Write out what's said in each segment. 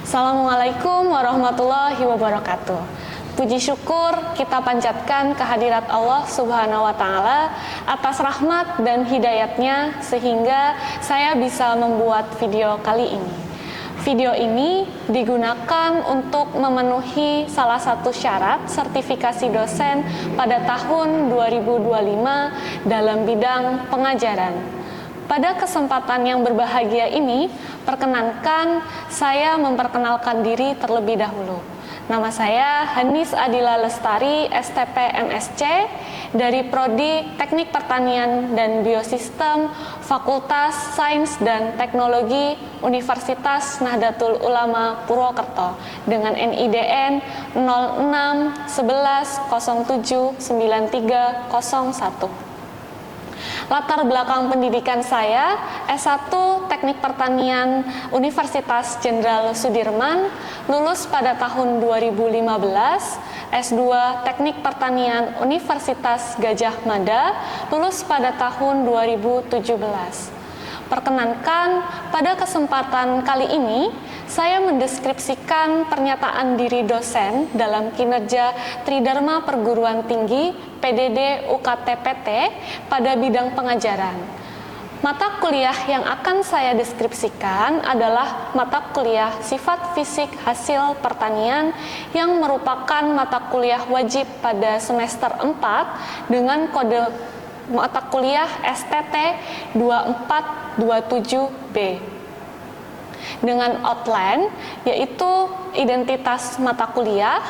Assalamualaikum warahmatullahi wabarakatuh. Puji syukur kita panjatkan kehadirat Allah Subhanahu wa Ta'ala atas rahmat dan hidayatnya sehingga saya bisa membuat video kali ini. Video ini digunakan untuk memenuhi salah satu syarat sertifikasi dosen pada tahun 2025 dalam bidang pengajaran. Pada kesempatan yang berbahagia ini, perkenankan saya memperkenalkan diri terlebih dahulu. Nama saya Hanis Adila Lestari, STP MSc, dari Prodi Teknik Pertanian dan Biosistem, Fakultas Sains dan Teknologi Universitas Nahdlatul Ulama Purwokerto, dengan NIDN 0611079301. Latar belakang pendidikan saya, S1 Teknik Pertanian Universitas Jenderal Sudirman, lulus pada tahun 2015, S2 Teknik Pertanian Universitas Gadjah Mada, lulus pada tahun 2017. Perkenankan, pada kesempatan kali ini, saya mendeskripsikan pernyataan diri dosen dalam kinerja Tridharma Perguruan Tinggi PDD UKT-PT pada bidang pengajaran. Mata kuliah yang akan saya deskripsikan adalah mata kuliah Sifat Fisik Hasil Pertanian yang merupakan mata kuliah wajib pada semester 4 dengan kode mata kuliah STT 2427B. Dengan outline, yaitu identitas mata kuliah,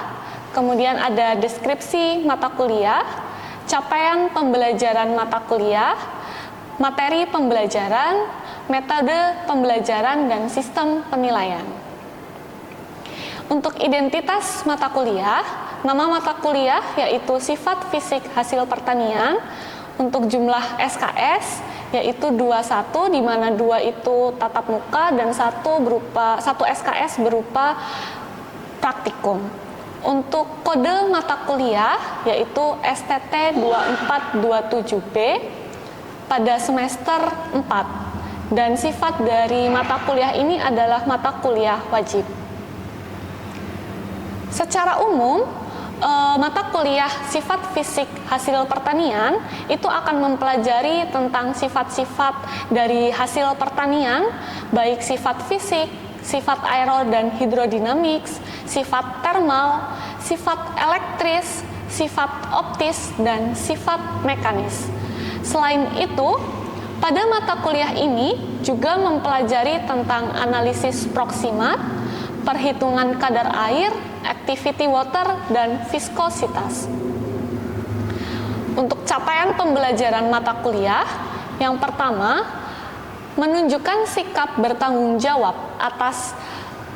kemudian ada deskripsi mata kuliah, capaian pembelajaran mata kuliah, materi pembelajaran, metode pembelajaran, dan sistem penilaian. Untuk identitas mata kuliah, nama mata kuliah yaitu Sifat Fisik Hasil Pertanian. Untuk jumlah SKS yaitu 21, di mana 2 itu tatap muka dan 1 SKS berupa praktikum. Untuk kode mata kuliah yaitu STT 2427B pada semester 4, dan sifat dari mata kuliah ini adalah mata kuliah wajib. Secara umum, mata kuliah Sifat Fisik Hasil Pertanian itu akan mempelajari tentang sifat-sifat dari hasil pertanian, baik sifat fisik, sifat aero dan hidrodinamiks, sifat termal, sifat elektris, sifat optis, dan sifat mekanis. Selain itu, pada mata kuliah ini juga mempelajari tentang analisis proksimat, perhitungan kadar air, activity water, dan viskositas. Untuk capaian pembelajaran mata kuliah, yang pertama, menunjukkan sikap bertanggung jawab atas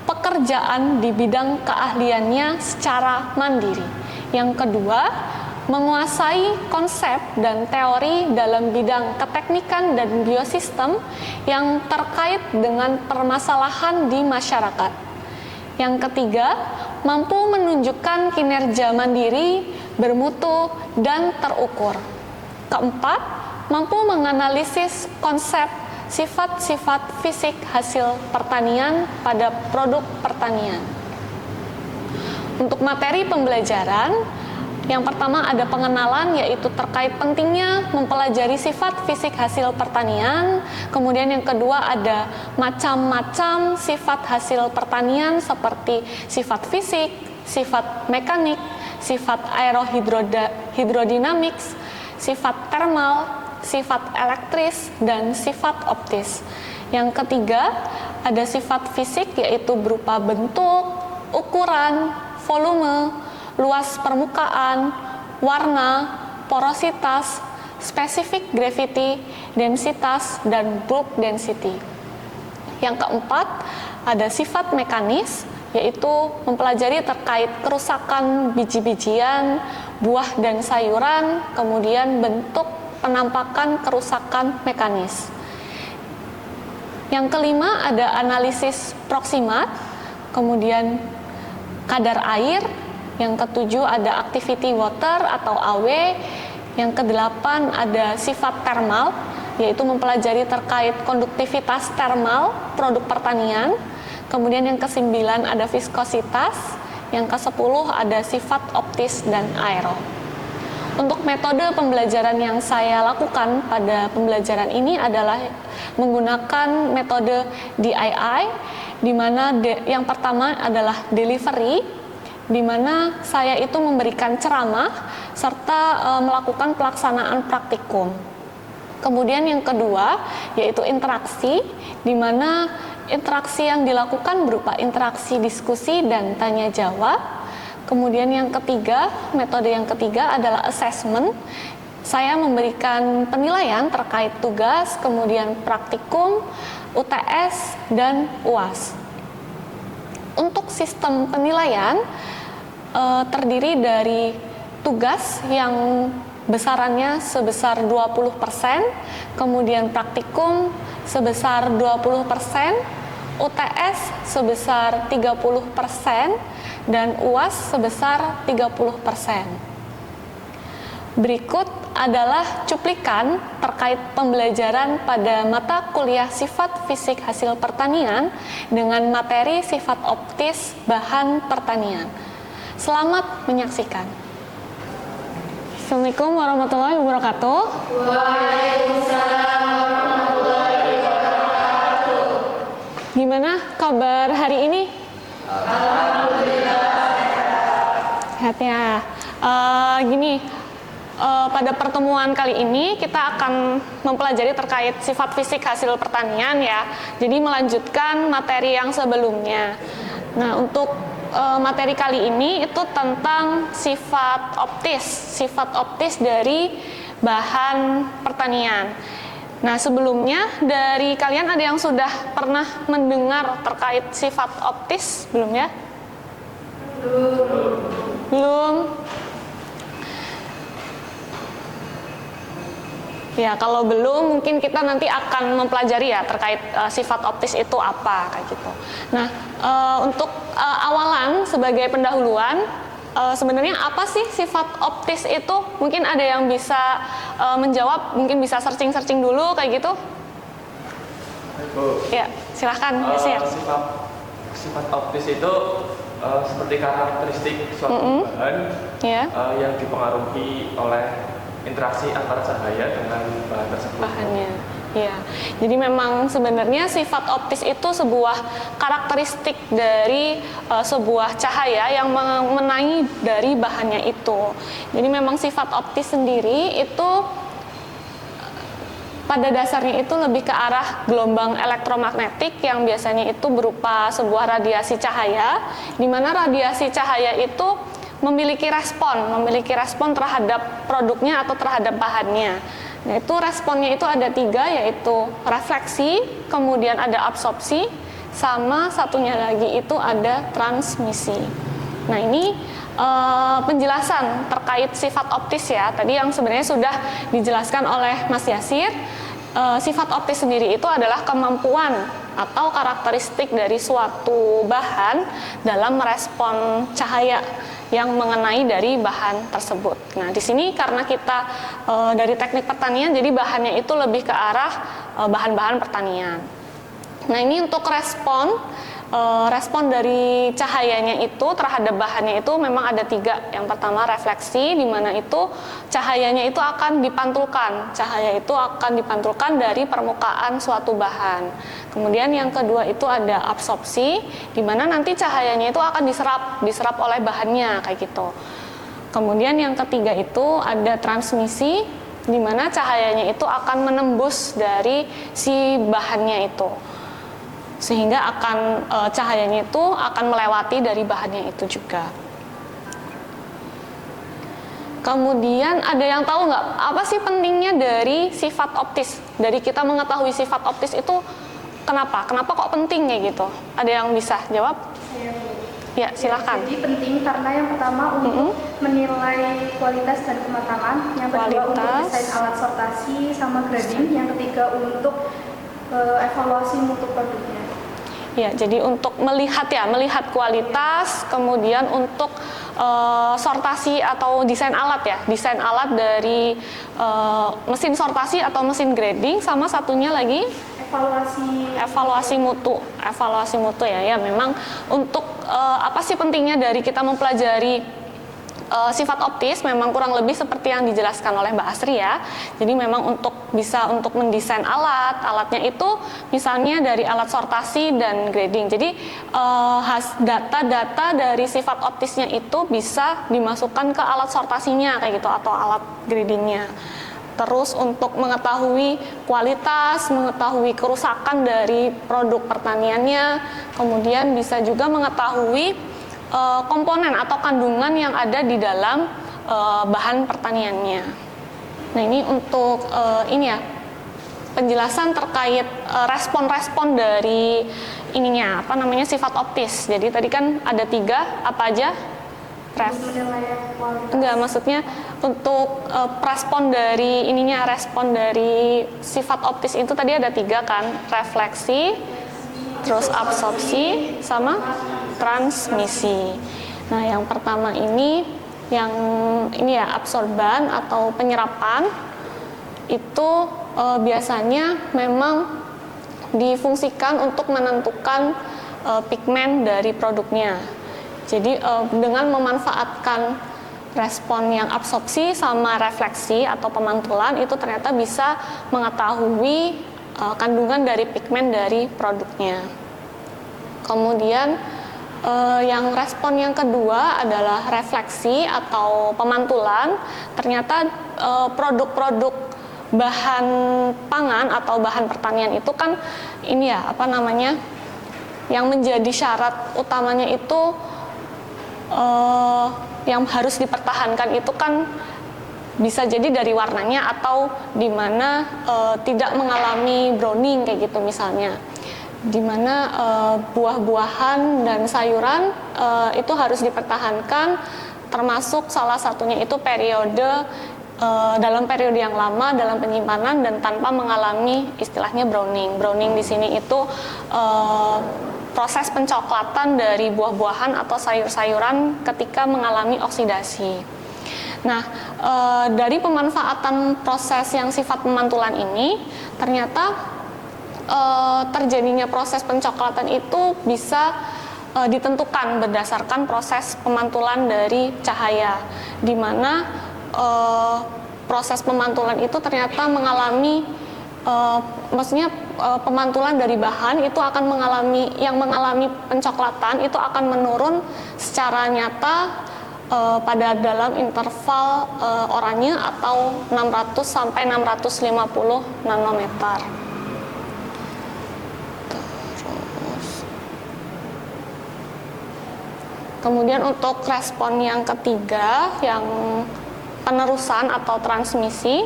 pekerjaan di bidang keahliannya secara mandiri. Yang kedua, menguasai konsep dan teori dalam bidang keteknikan dan biosistem yang terkait dengan permasalahan di masyarakat. Yang ketiga, mampu menunjukkan kinerja mandiri, bermutu, dan terukur. Keempat, mampu menganalisis konsep sifat-sifat fisik hasil pertanian pada produk pertanian. Untuk materi pembelajaran, yang pertama ada pengenalan, yaitu terkait pentingnya mempelajari sifat fisik hasil pertanian. Kemudian yang kedua ada macam-macam sifat hasil pertanian seperti sifat fisik, sifat mekanik, sifat aerohidrodinamiks, sifat termal, sifat elektris, dan sifat optis. Yang ketiga ada sifat fisik, yaitu berupa bentuk, ukuran, volume, luas permukaan, warna, porositas, spesifik gravity, densitas, dan bulk density. Yang keempat, ada sifat mekanis, yaitu mempelajari terkait kerusakan biji-bijian, buah dan sayuran, kemudian bentuk penampakan kerusakan mekanis. Yang kelima, ada analisis proksimat, kemudian kadar air. Yang ketujuh ada activity water atau AW. Yang kedelapan ada sifat termal, yaitu mempelajari terkait konduktivitas termal produk pertanian. Kemudian yang ke-9 ada viskositas, yang ke-10 ada sifat optis dan aero. Untuk metode pembelajaran yang saya lakukan pada pembelajaran ini adalah menggunakan metode DII, di mana yang pertama adalah delivery, di mana saya itu memberikan ceramah serta melakukan pelaksanaan praktikum. Kemudian yang kedua yaitu interaksi, di mana interaksi yang dilakukan berupa interaksi diskusi dan tanya jawab. Kemudian yang ketiga, metode yang ketiga adalah assessment. Saya memberikan penilaian terkait tugas, kemudian praktikum, UTS, dan UAS. Untuk sistem penilaian terdiri dari tugas yang besarannya sebesar 20%, kemudian praktikum sebesar 20%, UTS sebesar 30%, dan UAS sebesar 30%. Berikut adalah cuplikan terkait pembelajaran pada mata kuliah sifat fisik hasil pertanian dengan materi sifat optis bahan pertanian. Selamat menyaksikan. Assalamualaikum warahmatullahi wabarakatuh. Waalaikumsalam warahmatullahi wabarakatuh. Gimana kabar hari ini? Alhamdulillah. Sehat ya. Pada pertemuan kali ini kita akan mempelajari terkait sifat fisik hasil pertanian ya. Jadi melanjutkan materi yang sebelumnya. Nah, untuk materi kali ini itu tentang sifat optis dari bahan pertanian. Nah, sebelumnya dari kalian ada yang sudah pernah mendengar terkait sifat optis belum ya? Belum. Ya, kalau belum mungkin kita nanti akan mempelajari ya terkait sifat optis itu apa kayak gitu. Nah, untuk awalan sebagai pendahuluan, sebenarnya apa sih sifat optis itu? Mungkin ada yang bisa menjawab, mungkin bisa searching dulu kayak gitu. Ya, silahkan. Sifat optis itu seperti karakteristik suatu bahan yang dipengaruhi oleh interaksi antara cahaya dengan bahan tersebut. Bahannya, ya. Jadi memang sebenarnya sifat optis itu sebuah karakteristik dari sebuah cahaya yang mengenai dari bahannya itu. Jadi memang sifat optis sendiri itu pada dasarnya itu lebih ke arah gelombang elektromagnetik yang biasanya itu berupa sebuah radiasi cahaya, di mana radiasi cahaya itu memiliki respon terhadap produknya atau terhadap bahannya. Nah, itu responnya itu ada 3, yaitu refleksi, kemudian ada absorpsi, sama satunya lagi itu ada transmisi. Nah, ini penjelasan terkait sifat optis ya. Tadi yang sebenarnya sudah dijelaskan oleh Mas Yasir. Sifat optis sendiri itu adalah kemampuan atau karakteristik dari suatu bahan dalam merespon cahaya yang mengenai dari bahan tersebut. Nah, di sini karena kita dari teknik pertanian, jadi bahannya itu lebih ke arah bahan-bahan pertanian. Nah, ini untuk respon dari cahayanya itu terhadap bahannya itu memang ada 3. Yang pertama refleksi, di mana itu cahayanya itu akan dipantulkan. Cahaya itu akan dipantulkan dari permukaan suatu bahan. Kemudian yang kedua itu ada absorpsi, di mana nanti cahayanya itu akan diserap oleh bahannya kayak gitu. Kemudian yang ketiga itu ada transmisi, di mana cahayanya itu akan menembus dari si bahannya itu, sehingga cahayanya itu akan melewati dari bahannya itu juga. Kemudian ada yang tahu nggak apa sih pentingnya dari sifat optis? Dari kita mengetahui sifat optis itu kenapa kok penting kayak gitu? Ada yang bisa jawab? Ya, silakan. Jadi penting karena yang pertama untuk menilai kualitas dan kematangan, yang kedua untuk desain alat sortasi sama grading, yang ketiga untuk evaluasi mutu produknya. Ya, jadi untuk melihat kualitas, kemudian untuk sortasi atau desain alat ya, desain alat dari mesin sortasi atau mesin grading, sama satunya lagi evaluasi mutu ya. Ya memang untuk apa sih pentingnya dari kita mempelajari sifat optis, memang kurang lebih seperti yang dijelaskan oleh Mbak Asri ya. Jadi memang untuk mendesain alatnya itu misalnya dari alat sortasi dan grading. Jadi data-data dari sifat optisnya itu bisa dimasukkan ke alat sortasinya kayak gitu atau alat gradingnya. Terus untuk mengetahui kualitas, mengetahui kerusakan dari produk pertaniannya, kemudian bisa juga mengetahui komponen atau kandungan yang ada di dalam bahan pertaniannya. Nah ini untuk penjelasan terkait respon-respon dari sifat optis. Jadi tadi kan ada 3, apa aja? Enggak, maksudnya untuk respon dari sifat optis itu tadi ada 3 kan, refleksi, terus absorpsi, sama transmisi. Nah, yang pertama ini absorban atau penyerapan itu biasanya memang difungsikan untuk menentukan pigmen dari produknya. Jadi dengan memanfaatkan respon yang absorpsi sama refleksi atau pemantulan itu ternyata bisa mengetahui kandungan dari pigmen dari produknya. Kemudian yang respon yang kedua adalah refleksi atau pemantulan. Ternyata produk-produk bahan pangan atau bahan pertanian itu kan yang menjadi syarat utamanya itu yang harus dipertahankan itu kan bisa jadi dari warnanya atau di mana tidak mengalami browning kayak gitu misalnya, di mana buah-buahan dan sayuran itu harus dipertahankan, termasuk salah satunya itu dalam periode yang lama dalam penyimpanan dan tanpa mengalami istilahnya browning. Browning di sini itu proses pencoklatan dari buah-buahan atau sayur-sayuran ketika mengalami oksidasi. Nah, dari pemanfaatan proses yang sifat pemantulan ini, ternyata terjadinya proses pencoklatan itu bisa ditentukan berdasarkan proses pemantulan dari cahaya, di mana proses pemantulan itu ternyata mengalami pemantulan dari bahan itu akan mengalami pencoklatan itu akan menurun secara nyata pada dalam interval oranye atau 600 sampai 650 nanometer. Kemudian untuk respon yang ketiga, yang penerusan atau transmisi,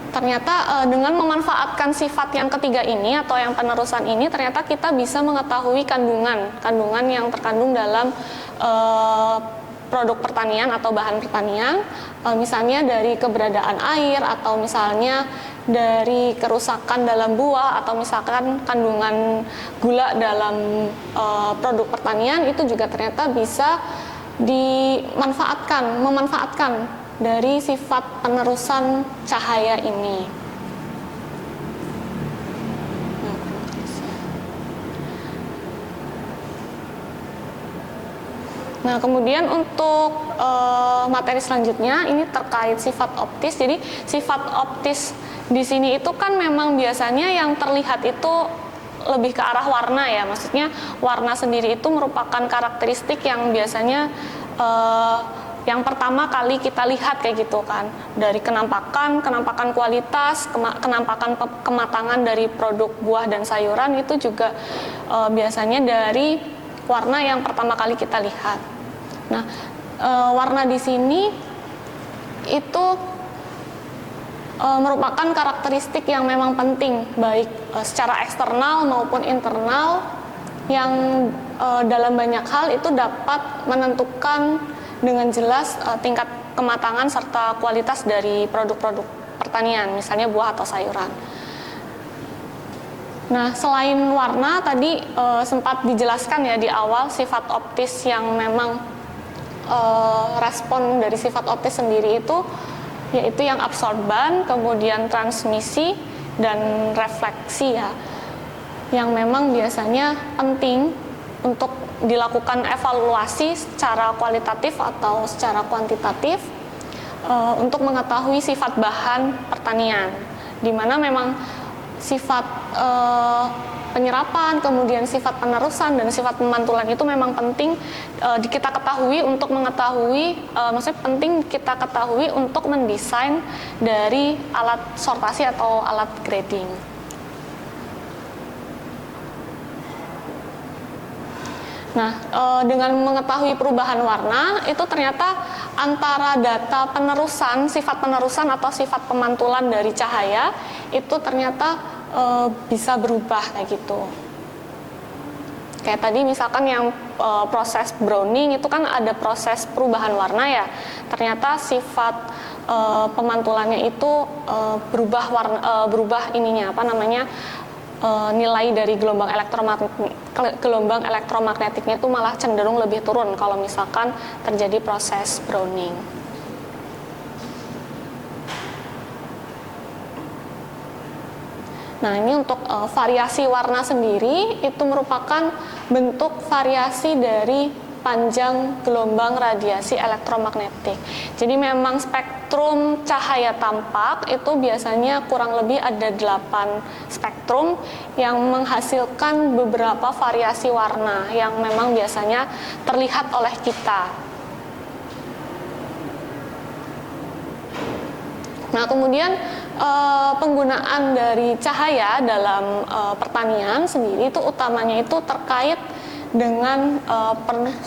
ternyata dengan memanfaatkan sifat yang ketiga ini atau yang penerusan ini, ternyata kita bisa mengetahui kandungan yang terkandung dalam produk pertanian atau bahan pertanian, misalnya dari keberadaan air atau misalnya dari kerusakan dalam buah atau misalkan kandungan gula dalam produk pertanian itu juga ternyata bisa memanfaatkan dari sifat penerusan cahaya ini. Nah, kemudian untuk materi selanjutnya ini terkait sifat optis. Jadi sifat optis di sini itu kan memang biasanya yang terlihat itu lebih ke arah warna ya. Maksudnya warna sendiri itu merupakan karakteristik yang biasanya yang pertama kali kita lihat kayak gitu kan, dari kenampakan kualitas, kenampakan kematangan dari produk buah dan sayuran itu juga biasanya dari warna yang pertama kali kita lihat. Nah, warna di sini itu merupakan karakteristik yang memang penting baik secara eksternal maupun internal yang dalam banyak hal itu dapat menentukan dengan jelas tingkat kematangan serta kualitas dari produk-produk pertanian, misalnya buah atau sayuran. Nah, selain warna tadi sempat dijelaskan ya di awal sifat optis yang memang respon dari sifat optis sendiri itu yaitu yang absorban, kemudian transmisi dan refleksi ya, yang memang biasanya penting untuk dilakukan evaluasi secara kualitatif atau secara kuantitatif untuk mengetahui sifat bahan pertanian, di mana memang sifat penyerapan, kemudian sifat penerusan dan sifat pemantulan itu memang penting kita ketahui untuk mengetahui, maksudnya penting kita ketahui untuk mendesain dari alat sortasi atau alat grading. Nah, dengan mengetahui perubahan warna itu ternyata antara data penerusan, sifat penerusan atau sifat pemantulan dari cahaya itu ternyata bisa berubah kayak gitu. Kayak tadi misalkan yang proses browning itu kan ada proses perubahan warna ya. Ternyata sifat pemantulannya itu berubah ininya apa namanya? Nilai dari gelombang elektromagnetiknya itu malah cenderung lebih turun kalau misalkan terjadi proses browning. Nah, ini untuk variasi warna sendiri itu merupakan bentuk variasi dari panjang gelombang radiasi elektromagnetik. Jadi memang spektrum cahaya tampak itu biasanya kurang lebih ada 8 spektrum yang menghasilkan beberapa variasi warna yang memang biasanya terlihat oleh kita. Nah, kemudian penggunaan dari cahaya dalam pertanian sendiri itu utamanya itu terkait dengan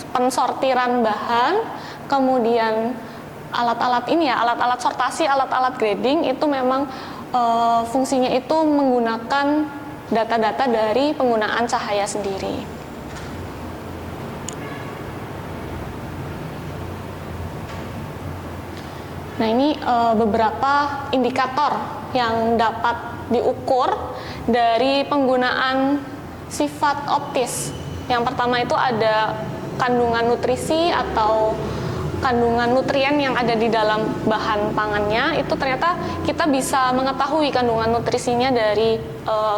pensortiran bahan, kemudian alat-alat ini ya, alat-alat sortasi, alat-alat grading itu memang fungsinya itu menggunakan data-data dari penggunaan cahaya sendiri. Nah, ini beberapa indikator yang dapat diukur dari penggunaan sifat optis. Yang pertama itu ada kandungan nutrisi atau kandungan nutrien yang ada di dalam bahan pangannya. Itu ternyata kita bisa mengetahui kandungan nutrisinya dari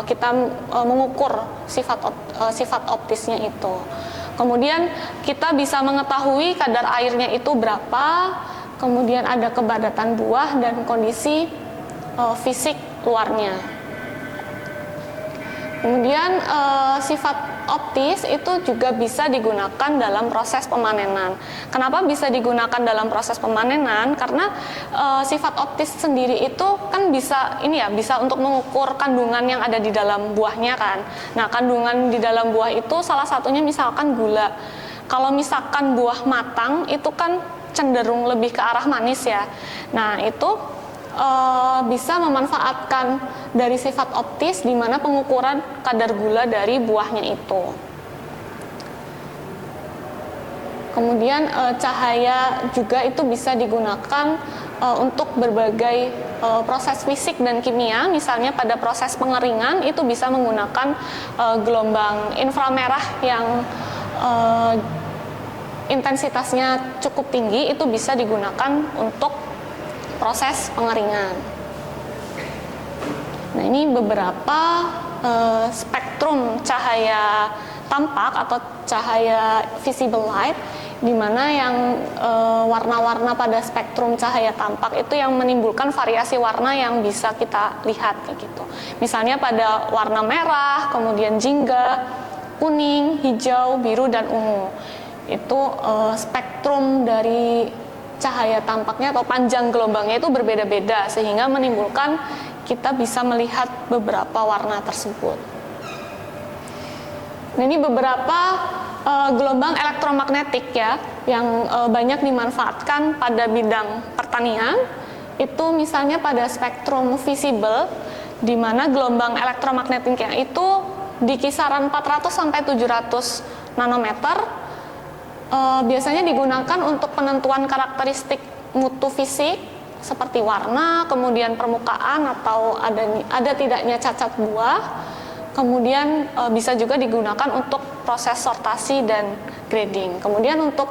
kita mengukur sifat optisnya itu. Kemudian kita bisa mengetahui kadar airnya itu berapa. Kemudian ada kepadatan buah dan kondisi fisik luarnya. Kemudian sifat optis itu juga bisa digunakan dalam proses pemanenan. Kenapa bisa digunakan dalam proses pemanenan? Karena sifat optis sendiri itu kan bisa bisa untuk mengukur kandungan yang ada di dalam buahnya kan. Nah, kandungan di dalam buah itu salah satunya misalkan gula. Kalau misalkan buah matang itu kan cenderung lebih ke arah manis ya. Nah, itu bisa memanfaatkan dari sifat optis di mana pengukuran kadar gula dari buahnya itu. Kemudian cahaya juga itu bisa digunakan untuk berbagai proses fisik dan kimia. Misalnya pada proses pengeringan itu bisa menggunakan gelombang inframerah yang intensitasnya cukup tinggi, itu bisa digunakan untuk proses pengeringan. Nah, ini beberapa spektrum cahaya tampak atau cahaya visible light, di mana yang warna-warna pada spektrum cahaya tampak itu yang menimbulkan variasi warna yang bisa kita lihat kayak gitu. Misalnya pada warna merah, kemudian jingga, kuning, hijau, biru, dan ungu. Itu spektrum dari cahaya tampaknya atau panjang gelombangnya itu berbeda-beda sehingga menimbulkan kita bisa melihat beberapa warna tersebut. Nah, ini beberapa gelombang elektromagnetik ya yang banyak dimanfaatkan pada bidang pertanian. Itu misalnya pada spektrum visible di mana gelombang elektromagnetiknya itu di kisaran 400 sampai 700 nanometer. Biasanya digunakan untuk penentuan karakteristik mutu fisik seperti warna, kemudian permukaan atau ada tidaknya cacat buah, kemudian bisa juga digunakan untuk proses sortasi dan grading. Kemudian untuk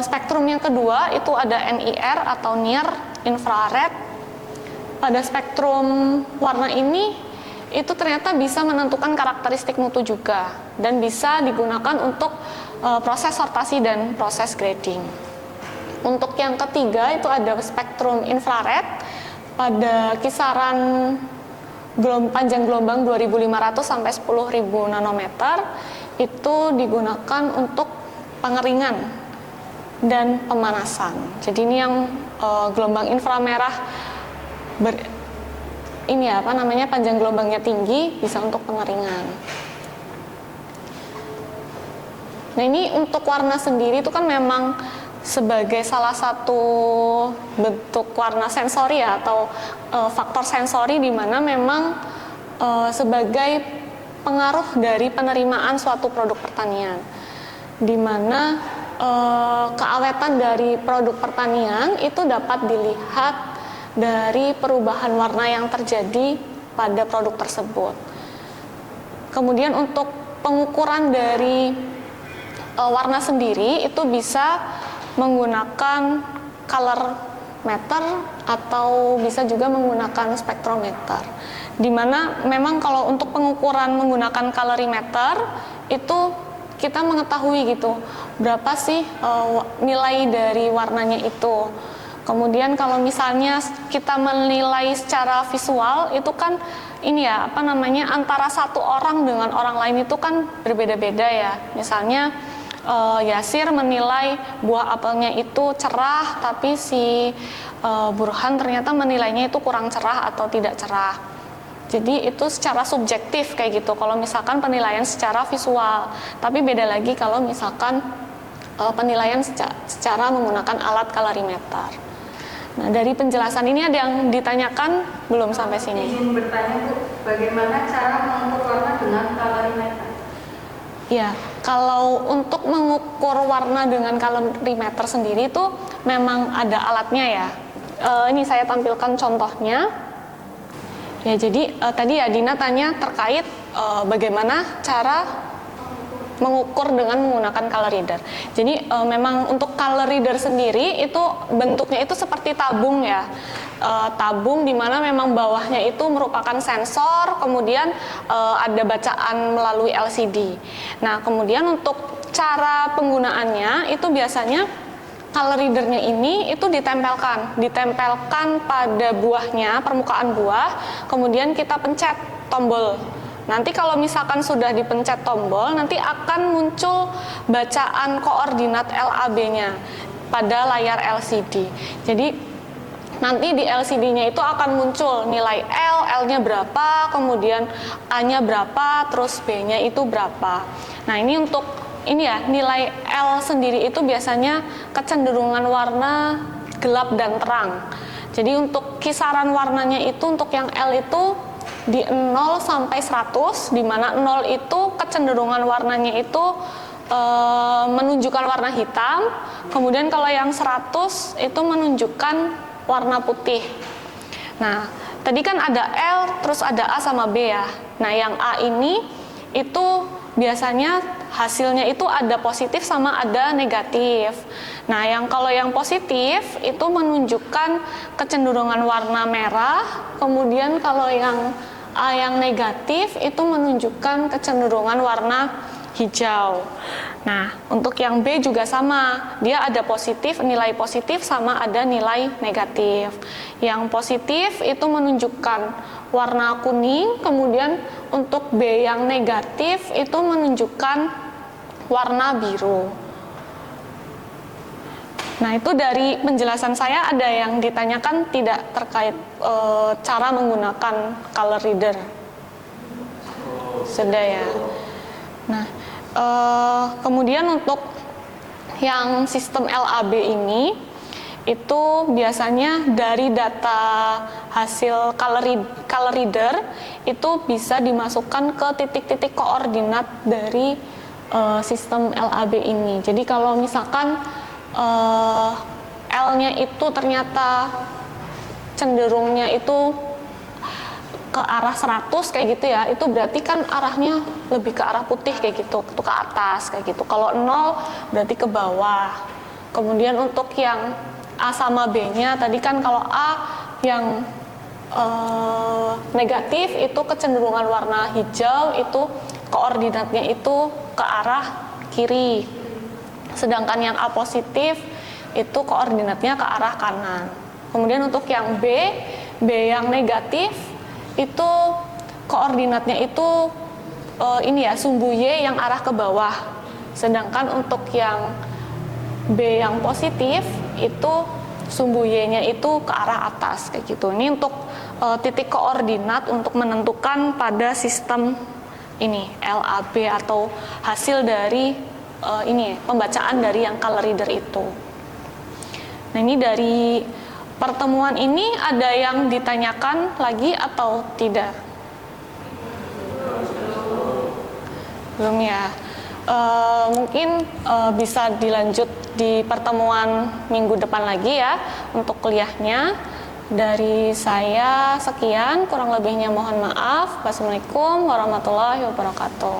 spektrum yang kedua itu ada NIR atau near infrared. Pada spektrum warna ini itu ternyata bisa menentukan karakteristik mutu juga dan bisa digunakan untuk proses sortasi dan proses grading. Untuk yang ketiga itu ada spektrum infrared pada kisaran panjang gelombang 2500 sampai 10.000 nanometer, itu digunakan untuk pengeringan dan pemanasan. Jadi ini yang gelombang inframerah panjang gelombangnya tinggi, bisa untuk pengeringan. Nah, ini untuk warna sendiri itu kan memang sebagai salah satu bentuk warna sensori ya, atau faktor sensori di mana memang sebagai pengaruh dari penerimaan suatu produk pertanian, di mana keawetan dari produk pertanian itu dapat dilihat dari perubahan warna yang terjadi pada produk tersebut. Kemudian untuk pengukuran dari warna sendiri itu bisa menggunakan color meter atau bisa juga menggunakan spektrometer. Dimana memang kalau untuk pengukuran menggunakan colorimeter itu kita mengetahui gitu berapa sih nilai dari warnanya itu. Kemudian kalau misalnya kita menilai secara visual itu kan antara satu orang dengan orang lain itu kan berbeda-beda ya. Misalnya Yasir menilai buah apelnya itu cerah, tapi si Burhan ternyata menilainya itu kurang cerah atau tidak cerah. Jadi itu secara subjektif kayak gitu kalau misalkan penilaian secara visual. Tapi beda lagi kalau misalkan penilaian secara menggunakan alat colorimeter. Nah, dari penjelasan ini ada yang ditanyakan belum sampai sini? Izin bertanya Bu, bagaimana cara mengukur warna dengan colorimeter? Ya, kalau untuk mengukur warna dengan colorimeter sendiri itu memang ada alatnya ya. Ini saya tampilkan contohnya. Ya, jadi tadi ya Dina tanya terkait bagaimana cara mengukur dengan menggunakan color reader. Jadi memang untuk color reader sendiri itu bentuknya itu seperti tabung ya. Tabung di mana memang bawahnya itu merupakan sensor, kemudian ada bacaan melalui LCD. Nah, kemudian untuk cara penggunaannya itu biasanya color readernya ini itu ditempelkan pada buahnya, permukaan buah, kemudian kita pencet tombol. Nanti kalau misalkan sudah dipencet tombol, nanti akan muncul bacaan koordinat LAB-nya pada layar LCD. Jadi nanti di LCD-nya itu akan muncul nilai L-nya berapa, kemudian A-nya berapa, terus B-nya itu berapa. Nah, ini untuk nilai L sendiri itu biasanya kecenderungan warna gelap dan terang. Jadi untuk kisaran warnanya itu untuk yang L itu di 0 sampai 100, di mana 0 itu kecenderungan warnanya itu menunjukkan warna hitam, kemudian kalau yang 100 itu menunjukkan warna putih. Nah, tadi kan ada L, terus ada A sama B ya. Nah, yang A ini itu biasanya hasilnya itu ada positif sama ada negatif. Nah, kalau yang positif itu menunjukkan kecenderungan warna merah, kemudian kalau yang A yang negatif itu menunjukkan kecenderungan warna hijau. Nah, untuk yang B juga sama, dia ada nilai positif sama ada nilai negatif. Yang positif itu menunjukkan warna kuning, kemudian untuk B yang negatif itu menunjukkan warna biru. Nah, itu dari penjelasan saya ada yang ditanyakan tidak terkait cara menggunakan color reader. Sudah ya. Nah, kemudian untuk yang sistem LAB ini itu biasanya dari data hasil color reader itu bisa dimasukkan ke titik-titik koordinat dari sistem LAB ini. Jadi kalau misalkan L-nya itu ternyata cenderungnya itu ke arah 100 kayak gitu ya, itu berarti kan arahnya lebih ke arah putih kayak gitu, itu ke atas kayak gitu. Kalau 0 berarti ke bawah. Kemudian untuk yang A sama B-nya tadi kan kalau A yang negatif itu kecenderungan warna hijau, itu koordinatnya itu ke arah kiri. Sedangkan yang A positif itu koordinatnya ke arah kanan. Kemudian untuk yang B yang negatif itu koordinatnya itu ini ya, sumbu Y yang arah ke bawah. Sedangkan untuk yang B yang positif itu sumbu Y-nya itu ke arah atas kayak gitu. Ini untuk titik koordinat untuk menentukan pada sistem ini LAB atau hasil dari pembacaan dari yang color reader itu. Nah, ini dari pertemuan ini ada yang ditanyakan lagi atau tidak? Belum ya. Mungkin bisa dilanjut di pertemuan minggu depan lagi ya untuk kuliahnya. Dari saya sekian, kurang lebihnya mohon maaf. Wassalamualaikum warahmatullahi wabarakatuh.